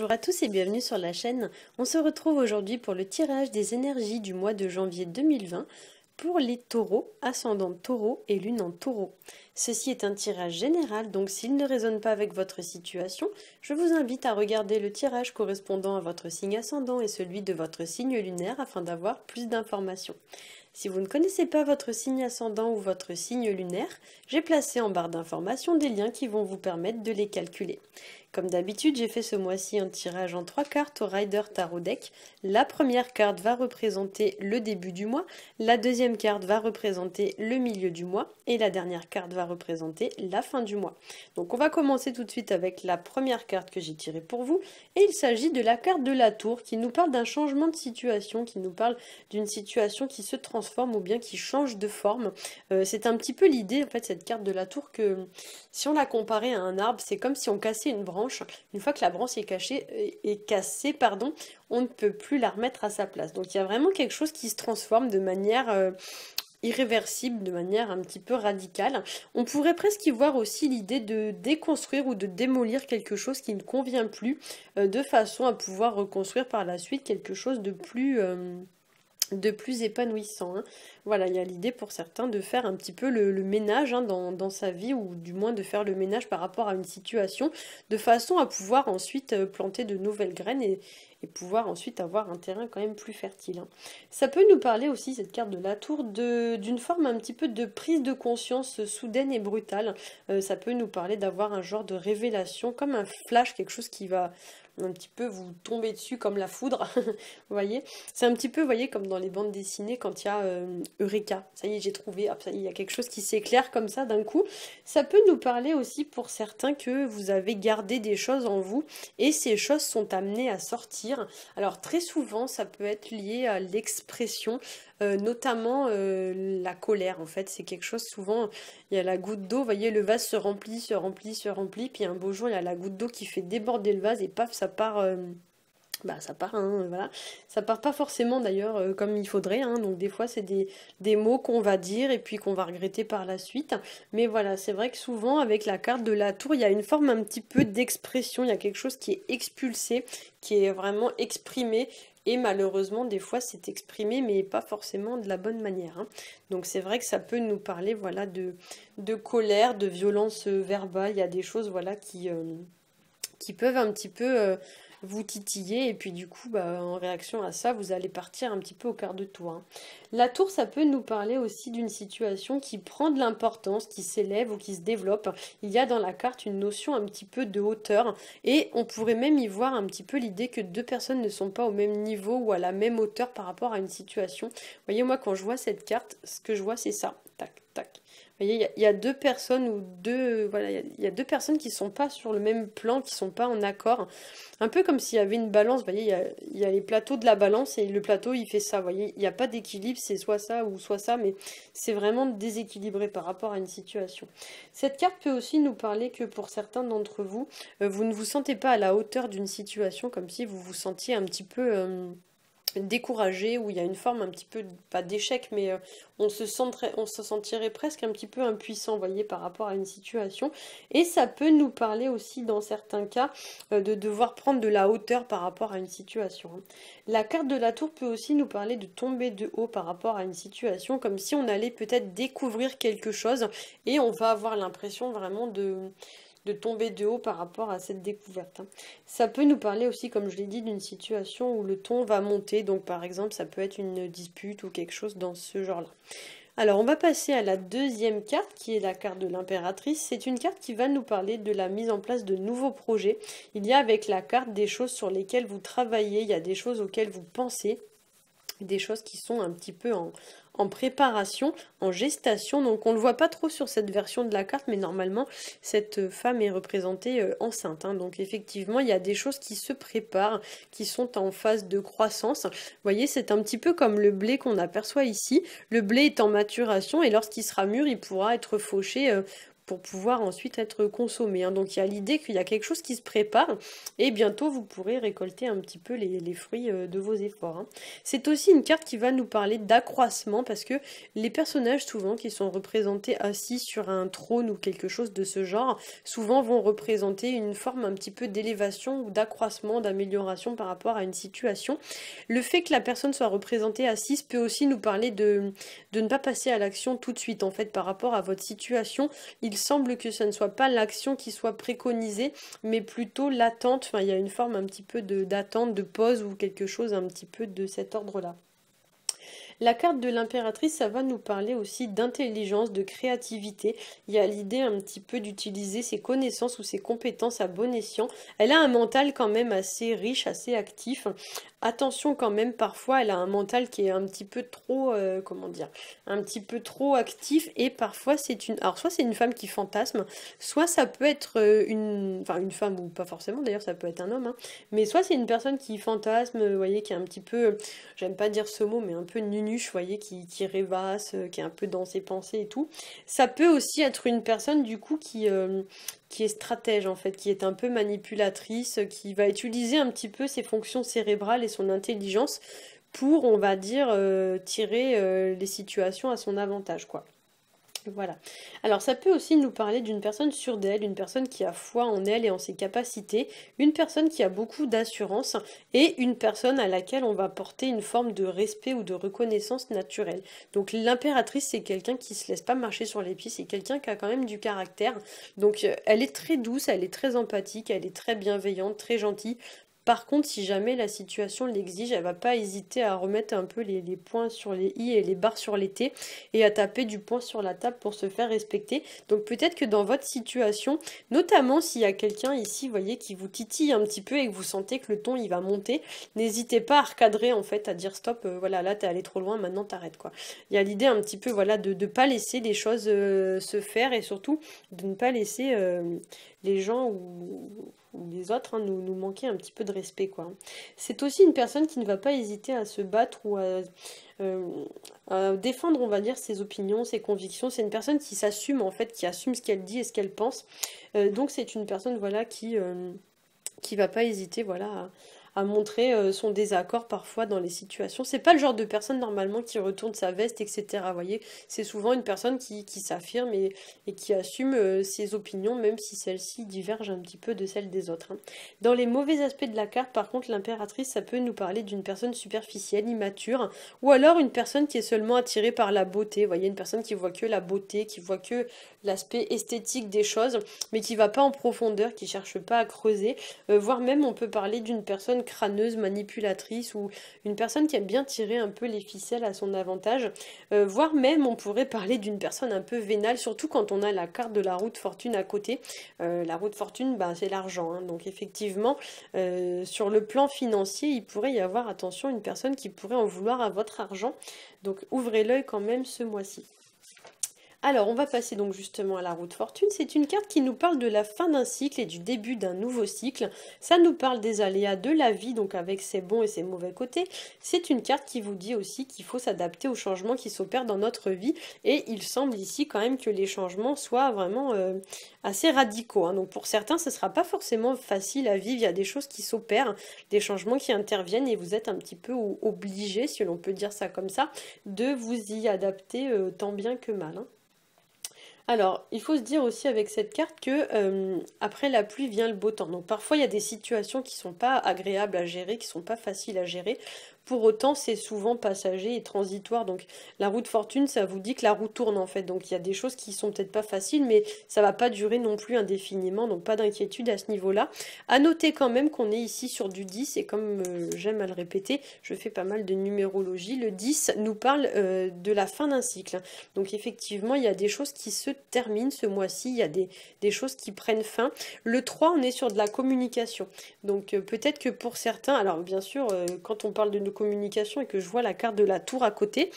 Bonjour à tous et bienvenue sur la chaîne. On se retrouve aujourd'hui pour le tirage des énergies du mois de janvier 2020 pour les taureaux, ascendant taureau et lune en taureau. Ceci est un tirage général, donc s'il ne résonne pas avec votre situation, je vous invite à regarder le tirage correspondant à votre signe ascendant et celui de votre signe lunaire afin d'avoir plus d'informations. Si vous ne connaissez pas votre signe ascendant ou votre signe lunaire, j'ai placé en barre d'informations des liens qui vont vous permettre de les calculer. Comme d'habitude, j'ai fait ce mois-ci un tirage en 3 cartes au Rider Tarot Deck. La première carte va représenter le début du mois, la deuxième carte va représenter le milieu du mois et la dernière carte va représenter la fin du mois. Donc on va commencer tout de suite avec la première carte que j'ai tirée pour vous et il s'agit de la carte de la tour qui nous parle d'un changement de situation, qui nous parle d'une situation qui se transforme ou bien qui change de forme. C'est un petit peu l'idée en fait cette carte de la tour que si on la comparait à un arbre, c'est comme si on cassait une branche. Une fois que la branche est cassée, on ne peut plus la remettre à sa place. Donc il y a vraiment quelque chose qui se transforme de manière irréversible, de manière un petit peu radicale. On pourrait presque y voir aussi l'idée de déconstruire ou de démolir quelque chose qui ne convient plus, de façon à pouvoir reconstruire par la suite quelque chose de plus épanouissant. Voilà, il y a l'idée pour certains de faire un petit peu le ménage dans sa vie, ou du moins de faire le ménage par rapport à une situation, de façon à pouvoir ensuite planter de nouvelles graines et pouvoir ensuite avoir un terrain quand même plus fertile. Ça peut nous parler aussi, cette carte de la tour, d'une forme un petit peu de prise de conscience soudaine et brutale. Ça peut nous parler d'avoir un genre de révélation, comme un flash, quelque chose qui va un petit peu vous tomber dessus comme la foudre, vous voyez. C'est un petit peu, vous voyez, comme dans les bandes dessinées quand il y a Eureka, ça y est, j'ai trouvé, hop, ça y est, il y a quelque chose qui s'éclaire comme ça d'un coup. Ça peut nous parler aussi pour certains que vous avez gardé des choses en vous et ces choses sont amenées à sortir. Alors très souvent, ça peut être lié à l'expression, notamment la colère en fait. C'est quelque chose, souvent, il y a la goutte d'eau, vous voyez, le vase se remplit, se remplit, se remplit, puis un beau jour, il y a la goutte d'eau qui fait déborder le vase et paf, ça part... voilà. Ça part pas forcément d'ailleurs comme il faudrait, donc des fois c'est des mots qu'on va dire et puis qu'on va regretter par la suite. Mais voilà, c'est vrai que souvent avec la carte de la tour, il y a une forme un petit peu d'expression, il y a quelque chose qui est expulsé, qui est vraiment exprimé. Et malheureusement, des fois, c'est exprimé, mais pas forcément de la bonne manière. Donc c'est vrai que ça peut nous parler, voilà, de colère, de violence verbale. Il y a des choses, voilà, qui peuvent un petit peu vous titiller et puis du coup en réaction à ça vous allez partir un petit peu au quart de tour. La tour, ça peut nous parler aussi d'une situation qui prend de l'importance, qui s'élève ou qui se développe. Il y a dans la carte une notion un petit peu de hauteur et on pourrait même y voir un petit peu l'idée que deux personnes ne sont pas au même niveau ou à la même hauteur par rapport à une situation. Vous voyez, moi quand je vois cette carte, ce que je vois c'est ça, tac tac. Vous voyez, il y a deux personnes ou deux, voilà, il y a deux personnes qui sont pas sur le même plan, qui sont pas en accord. Un peu comme s'il y avait une balance, vous voyez, il y a les plateaux de la balance et le plateau il fait ça, vous voyez, il n'y a pas d'équilibre, c'est soit ça ou soit ça, mais c'est vraiment déséquilibré par rapport à une situation. Cette carte peut aussi nous parler que pour certains d'entre vous, vous ne vous sentez pas à la hauteur d'une situation, comme si vous vous sentiez un petit peu découragé, où il y a une forme un petit peu, pas d'échec, mais on se sentirait presque un petit peu impuissant, vous voyez, par rapport à une situation. Et ça peut nous parler aussi, dans certains cas, de devoir prendre de la hauteur par rapport à une situation. La carte de la tour peut aussi nous parler de tomber de haut par rapport à une situation, comme si on allait peut-être découvrir quelque chose, et on va avoir l'impression vraiment de tomber de haut par rapport à cette découverte. Ça peut nous parler aussi, comme je l'ai dit, d'une situation où le ton va monter. Donc par exemple, ça peut être une dispute ou quelque chose dans ce genre-là. Alors on va passer à la deuxième carte qui est la carte de l'impératrice. C'est une carte qui va nous parler de la mise en place de nouveaux projets. Il y a avec la carte des choses sur lesquelles vous travaillez, il y a des choses auxquelles vous pensez, des choses qui sont un petit peu en préparation, en gestation. Donc on ne le voit pas trop sur cette version de la carte, mais normalement cette femme est représentée enceinte. Donc effectivement, il y a des choses qui se préparent, qui sont en phase de croissance. Vous voyez, c'est un petit peu comme le blé qu'on aperçoit ici. Le blé est en maturation et lorsqu'il sera mûr, il pourra être fauché pour pouvoir ensuite être consommé, hein. Donc il y a l'idée qu'il y a quelque chose qui se prépare et bientôt vous pourrez récolter un petit peu les fruits de vos efforts, hein. C'est aussi une carte qui va nous parler d'accroissement parce que les personnages souvent qui sont représentés assis sur un trône ou quelque chose de ce genre, souvent vont représenter une forme un petit peu d'élévation ou d'accroissement, d'amélioration par rapport à une situation. Le fait que la personne soit représentée assise peut aussi nous parler de ne pas passer à l'action tout de suite en fait par rapport à votre situation. Il semble que ce ne soit pas l'action qui soit préconisée, mais plutôt l'attente. Enfin, il y a une forme un petit peu d'attente, de pause ou quelque chose un petit peu de cet ordre-là. La carte de l'impératrice, ça va nous parler aussi d'intelligence, de créativité. Il y a l'idée un petit peu d'utiliser ses connaissances ou ses compétences à bon escient. Elle a un mental quand même assez riche, assez actif. Attention quand même, parfois elle a un mental qui est un petit peu trop, comment dire, un petit peu trop actif et parfois c'est une, alors soit c'est une femme qui fantasme, soit ça peut être enfin une femme ou pas forcément d'ailleurs, ça peut être un homme, hein, mais soit c'est une personne qui fantasme, vous voyez, qui est un petit peu, j'aime pas dire ce mot, mais un peu nunuche, vous voyez, qui rêvasse, qui est un peu dans ses pensées et tout. Ça peut aussi être une personne du coup qui est stratège en fait, qui est un peu manipulatrice, qui va utiliser un petit peu ses fonctions cérébrales et son intelligence pour, on va dire, tirer les situations à son avantage, quoi. Voilà. Alors ça peut aussi nous parler d'une personne sûre d'elle, une personne qui a foi en elle et en ses capacités, une personne qui a beaucoup d'assurance et une personne à laquelle on va porter une forme de respect ou de reconnaissance naturelle. Donc l'impératrice, c'est quelqu'un qui se laisse pas marcher sur les pieds, c'est quelqu'un qui a quand même du caractère. Donc elle est très douce, elle est très empathique, elle est très bienveillante, très gentille. Par contre, si jamais la situation l'exige, elle va pas hésiter à remettre un peu les points sur les i et les barres sur les t et à taper du poing sur la table pour se faire respecter. Donc peut-être que dans votre situation, notamment s'il y a quelqu'un ici, vous voyez, qui vous titille un petit peu et que vous sentez que le ton il va monter, n'hésitez pas à recadrer en fait, à dire stop, voilà, là t'es allé trop loin, maintenant t'arrêtes quoi. Il y a l'idée un petit peu, voilà, de ne pas laisser les choses se faire et surtout de ne pas laisser les gens ou les autres, hein, nous manquer un petit peu de respect, quoi. C'est aussi une personne qui ne va pas hésiter à se battre ou euh, à défendre, on va dire, ses opinions, ses convictions. C'est une personne qui s'assume, en fait, qui assume ce qu'elle dit et ce qu'elle pense. Donc c'est une personne, voilà, qui va pas hésiter, voilà, à montrer son désaccord parfois dans les situations. C'est pas le genre de personne normalement qui retourne sa veste, etc. Vous voyez, c'est souvent une personne qui s'affirme et qui assume ses opinions, même si celles-ci divergent un petit peu de celles des autres, hein. Dans les mauvais aspects de la carte, par contre, l'impératrice, ça peut nous parler d'une personne superficielle, immature, ou alors une personne qui est seulement attirée par la beauté. Vous voyez, une personne qui voit que la beauté, qui voit que l'aspect esthétique des choses, mais qui va pas en profondeur, qui cherche pas à creuser. Voire même on peut parler d'une personne crâneuse, manipulatrice ou une personne qui aime bien tirer un peu les ficelles à son avantage. Voire même on pourrait parler d'une personne un peu vénale, surtout quand on a la carte de la roue de fortune à côté. La roue de fortune, bah, c'est l'argent, hein. Donc effectivement, sur le plan financier, il pourrait y avoir, attention, une personne qui pourrait en vouloir à votre argent. Donc ouvrez l'œil quand même ce mois-ci. Alors, on va passer donc justement à la roue de fortune. C'est une carte qui nous parle de la fin d'un cycle et du début d'un nouveau cycle. Ça nous parle des aléas de la vie, donc avec ses bons et ses mauvais côtés. C'est une carte qui vous dit aussi qu'il faut s'adapter aux changements qui s'opèrent dans notre vie. Et il semble ici quand même que les changements soient vraiment assez radicaux, hein. Donc pour certains, ce ne sera pas forcément facile à vivre. Il y a des choses qui s'opèrent, des changements qui interviennent et vous êtes un petit peu obligé, si l'on peut dire ça comme ça, de vous y adapter tant bien que mal, hein. Alors, il faut se dire aussi avec cette carte que après la pluie vient le beau temps. Donc parfois il y a des situations qui sont pas agréables à gérer, qui sont pas faciles à gérer. Pour autant, c'est souvent passager et transitoire. Donc la roue de fortune, ça vous dit que la roue tourne en fait. Donc il y a des choses qui sont peut-être pas faciles, mais ça va pas durer non plus indéfiniment. Donc pas d'inquiétude à ce niveau-là. À noter quand même qu'on est ici sur du 10 et comme j'aime à le répéter, je fais pas mal de numérologie. Le 10 nous parle de la fin d'un cycle. Donc effectivement, il y a des choses qui se terminent ce mois-ci. Il y a des choses qui prennent fin. Le 3, on est sur de la communication. Donc peut-être que pour certains, alors bien sûr, quand on parle de nos communications et que je vois la carte de la tour à côté,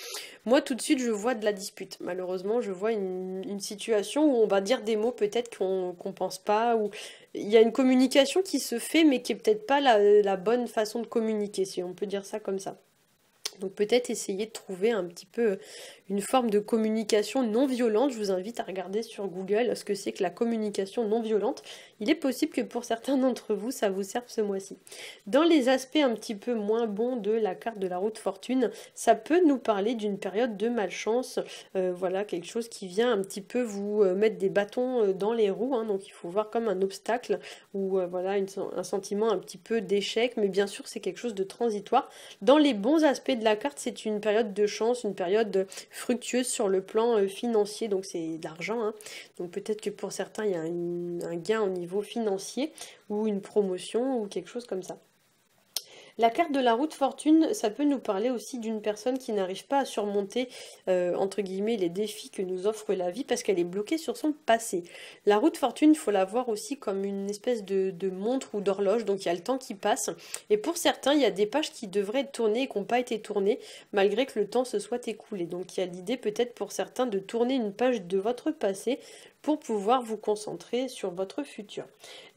moi tout de suite je vois de la dispute. Malheureusement, je vois une situation où on va dire des mots peut-être qu'on pense pas, ou il y a une communication qui se fait mais qui est peut-être pas la bonne façon de communiquer, si on peut dire ça comme ça. Donc peut-être essayer de trouver un petit peu une forme de communication non violente. Je vous invite à regarder sur Google ce que c'est que la communication non violente. Il est possible que pour certains d'entre vous, ça vous serve ce mois-ci. Dans les aspects un petit peu moins bons de la carte de la roue de fortune, ça peut nous parler d'une période de malchance. Voilà, quelque chose qui vient un petit peu vous mettre des bâtons dans les roues. Hein, donc il faut voir comme un obstacle ou voilà un sentiment un petit peu d'échec. Mais bien sûr, c'est quelque chose de transitoire. Dans les bons aspects de la carte, c'est une période de chance, une période fructueuse sur le plan financier, donc c'est d'argent. Hein. Donc peut-être que pour certains, il y a un gain au niveau financier ou une promotion ou quelque chose comme ça. La carte de la roue de fortune, ça peut nous parler aussi d'une personne qui n'arrive pas à surmonter, entre guillemets, les défis que nous offre la vie parce qu'elle est bloquée sur son passé. La roue de fortune, il faut la voir aussi comme une espèce de montre ou d'horloge, donc il y a le temps qui passe. Et pour certains, il y a des pages qui devraient être tournées et qui n'ont pas été tournées, malgré que le temps se soit écoulé. Donc il y a l'idée peut-être pour certains de tourner une page de votre passé pour pouvoir vous concentrer sur votre futur.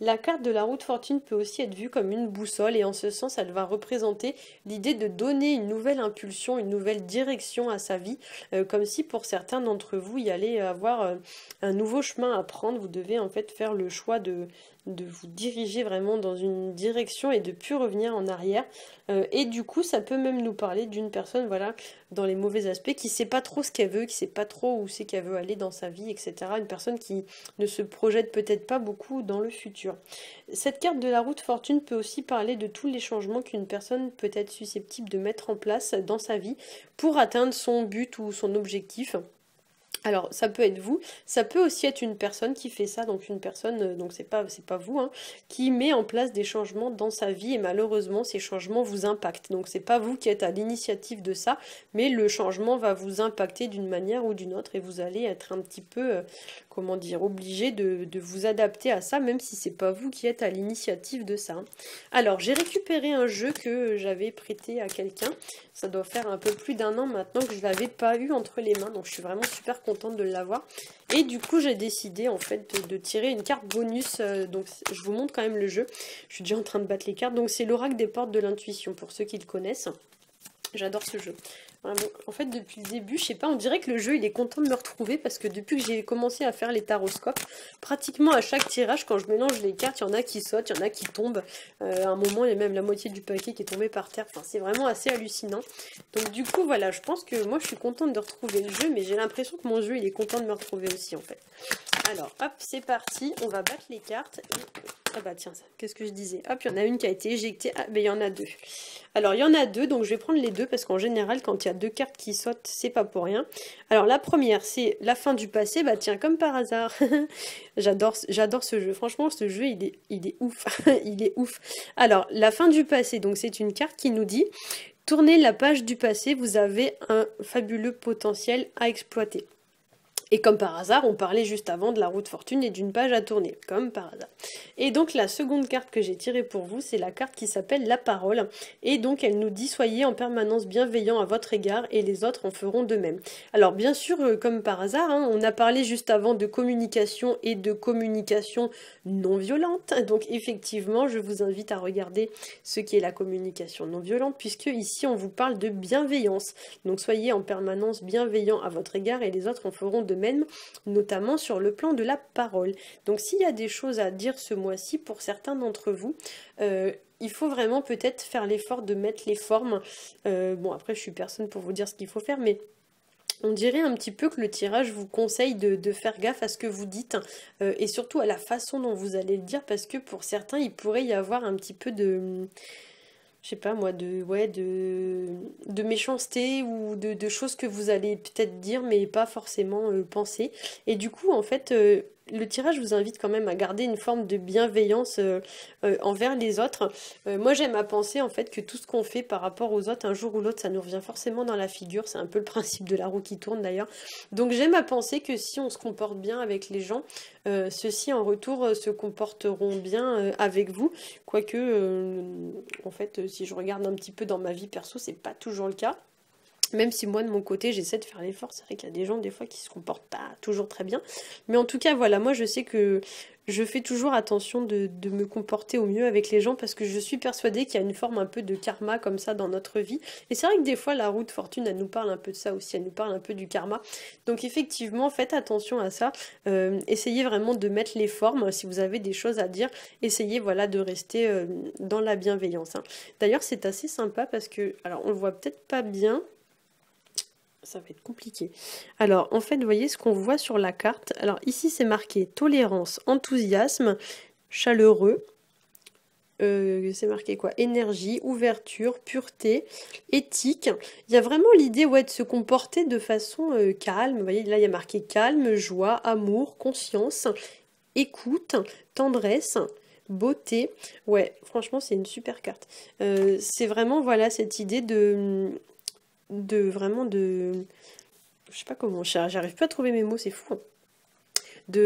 La carte de la roue de fortune peut aussi être vue comme une boussole et en ce sens, elle va représenter l'idée de donner une nouvelle impulsion, une nouvelle direction à sa vie, comme si pour certains d'entre vous, il y allait avoir un nouveau chemin à prendre. Vous devez en fait faire le choix de vous diriger vraiment dans une direction et de plus revenir en arrière. Et du coup, ça peut même nous parler d'une personne, voilà, dans les mauvais aspects, qui sait pas trop ce qu'elle veut, qui sait pas trop où c'est qu'elle veut aller dans sa vie, etc. Une personne qui ne se projette peut-être pas beaucoup dans le futur. Cette carte de la roue de fortune peut aussi parler de tous les changements qu'une personne peut être susceptible de mettre en place dans sa vie pour atteindre son but ou son objectif. Alors, ça peut être vous, ça peut aussi être une personne qui fait ça, donc une personne, donc c'est pas vous, hein, qui met en place des changements dans sa vie et malheureusement ces changements vous impactent. Donc c'est pas vous qui êtes à l'initiative de ça, mais le changement va vous impacter d'une manière ou d'une autre et vous allez être un petit peu, comment dire, obligé de vous adapter à ça, même si c'est pas vous qui êtes à l'initiative de ça. Alors, j'ai récupéré un jeu que j'avais prêté à quelqu'un, ça doit faire un peu plus d'1 an maintenant que je l'avais pas eu entre les mains, donc je suis vraiment super contente de l'avoir. Et du coup, j'ai décidé en fait de tirer une carte bonus, donc je vous montre quand même le jeu. Je suis déjà en train de battre les cartes, donc c'est l'oracle des portes de l'intuition, pour ceux qui le connaissent. J'adore ce jeu. Vraiment. En fait, depuis le début, je sais pas, on dirait que le jeu, il est content de me retrouver parce que depuis que j'ai commencé à faire les taroscopes, pratiquement à chaque tirage, quand je mélange les cartes, il y en a qui sautent, il y en a qui tombent. À un moment, il y a même la moitié du paquet qui est tombé par terre. Enfin, c'est vraiment assez hallucinant. Donc du coup, voilà, je pense que moi, je suis contente de retrouver le jeu, mais j'ai l'impression que mon jeu, il est content de me retrouver aussi, en fait. Alors, hop, c'est parti, on va battre les cartes. Ah bah tiens, qu'est-ce que je disais? Hop, il y en a une qui a été éjectée. Ah, mais il y en a deux. Alors, il y en a deux, donc je vais prendre les deux, parce qu'en général, quand il y a deux cartes qui sautent, c'est pas pour rien. Alors, la première, c'est la fin du passé. Bah tiens, comme par hasard. J'adore ce jeu. Franchement, ce jeu, il est ouf. Il est ouf. Alors, la fin du passé, donc c'est une carte qui nous dit... Tournez la page du passé, vous avez un fabuleux potentiel à exploiter. Et comme par hasard, on parlait juste avant de la roue de fortune et d'une page à tourner, comme par hasard. Et donc la seconde carte que j'ai tirée pour vous, c'est la carte qui s'appelle la parole. Et donc elle nous dit, soyez en permanence bienveillant à votre égard et les autres en feront de même. Alors bien sûr, comme par hasard, hein, on a parlé juste avant de communication et de communication non violente. Donc effectivement, je vous invite à regarder ce qu'est la communication non violente, puisque ici on vous parle de bienveillance. Donc soyez en permanence bienveillant à votre égard et les autres en feront de même, notamment sur le plan de la parole. Donc s'il y a des choses à dire ce mois-ci pour certains d'entre vous, il faut vraiment peut-être faire l'effort de mettre les formes. Bon, après je suis personne pour vous dire ce qu'il faut faire, mais on dirait un petit peu que le tirage vous conseille de faire gaffe à ce que vous dites et surtout à la façon dont vous allez le dire, parce que pour certains il pourrait y avoir un petit peu de... je sais pas moi, de méchanceté ou de choses que vous allez peut-être dire mais pas forcément penser. Et du coup, en fait, le tirage vous invite quand même à garder une forme de bienveillance envers les autres. Moi, j'aime à penser en fait que tout ce qu'on fait par rapport aux autres, un jour ou l'autre, ça nous revient forcément dans la figure. C'est un peu le principe de la roue qui tourne d'ailleurs. Donc j'aime à penser que si on se comporte bien avec les gens, ceux-ci en retour se comporteront bien avec vous. Quoique, en fait, si je regarde un petit peu dans ma vie perso, c'est pas toujours le cas. Même si moi de mon côté j'essaie de faire l'effort, c'est vrai qu'il y a des gens des fois qui se comportent pas toujours très bien. Mais en tout cas voilà, moi je sais que je fais toujours attention de me comporter au mieux avec les gens parce que je suis persuadée qu'il y a une forme un peu de karma comme ça dans notre vie. Et c'est vrai que des fois la roue de fortune elle nous parle un peu de ça aussi, elle nous parle un peu du karma. Donc effectivement faites attention à ça, essayez vraiment de mettre les formes si vous avez des choses à dire, essayez voilà de rester dans la bienveillance, hein. D'ailleurs c'est assez sympa parce que, alors on le voit peut-être pas bien, ça va être compliqué. Alors, en fait, vous voyez ce qu'on voit sur la carte. Alors, ici, c'est marqué tolérance, enthousiasme, chaleureux. C'est marqué quoi? Énergie, ouverture, pureté, éthique. Il y a vraiment l'idée ouais, de se comporter de façon calme. Vous voyez, là, il y a marqué calme, joie, amour, conscience, écoute, tendresse, beauté. Ouais, franchement, c'est une super carte. C'est vraiment, voilà, cette idée de vraiment de... Je sais pas comment, j'arrive pas à trouver mes mots, c'est fou, hein. De